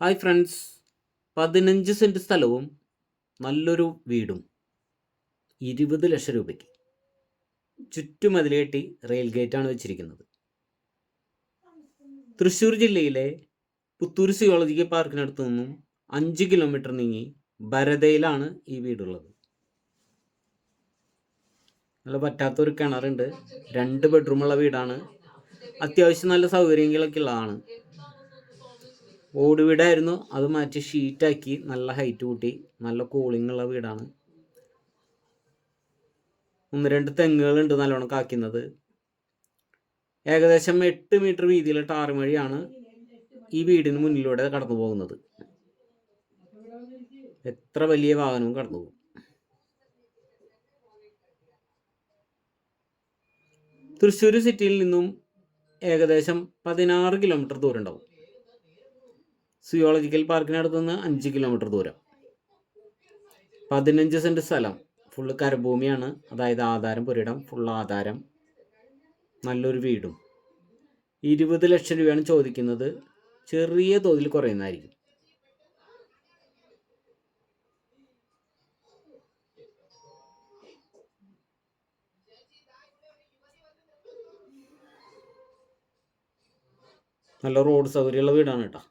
Hi friends, 15 cent സ്ഥലവും നല്ലൊരു വീടും 20 ലക്ഷം രൂപയ്ക്ക്. ചുറ്റുമതിൽ കെട്ടി റെയിൽ ഗേറ്റാണ് വെച്ചിരിക്കുന്നത്. തൃശ്ശൂർ ജില്ലയിലെ പുത്തൂർ സുയോളജിക്കൽ പാർക്കിനടുത്ത് നിന്നും 5 കിലോമീറ്റർ നീങ്ങി ഭരതയിലാണ് ഈ വീടുള്ളത്. നല്ല പറ്റാത്തൊരു കിണറുണ്ട്. 2 ബെഡ്റൂമുള്ള വീടാണ്. അത്യാവശ്യം നല്ല സൗകര്യങ്ങളൊക്കെ ഉള്ളതാണ്. ഓട് വീടായിരുന്നു, അത് മാറ്റി ഷീറ്റാക്കി നല്ല ഹൈറ്റ് കൂട്ടി നല്ല കൂളിംഗ് ഉള്ള വീടാണ്. 1-2 തെങ്ങുകളുണ്ട് നല്ലോണം കാക്കുന്നത്. ഏകദേശം 8 മീറ്റർ വീതിയിലെ ടാർ വഴിയാണ് ഈ വീടിന് മുന്നിലൂടെ കടന്നു പോകുന്നത്. എത്ര വലിയ വാഹനവും കടന്നു പോകും. തൃശ്ശൂർ സിറ്റിയിൽ നിന്നും ഏകദേശം 16 കിലോമീറ്റർ ദൂരം ഉണ്ടാവും. സുയോളജിക്കൽ പാർക്കിനടുത്ത് നിന്ന് 5 കിലോമീറ്റർ ദൂരം. 15 സെൻറ്റ് സ്ഥലം, ഫുള്ള് കരഭൂമിയാണ്. അതായത് ആധാരം പുരയിടം, ഫുൾ ആധാരം, നല്ലൊരു വീടും. 20 ലക്ഷം രൂപയാണ് ചോദിക്കുന്നത്. ചെറിയ തോതിൽ കുറയുന്നതായിരിക്കും. നല്ല റോഡ് സൗകര്യമുള്ള വീടാണ് കേട്ടോ.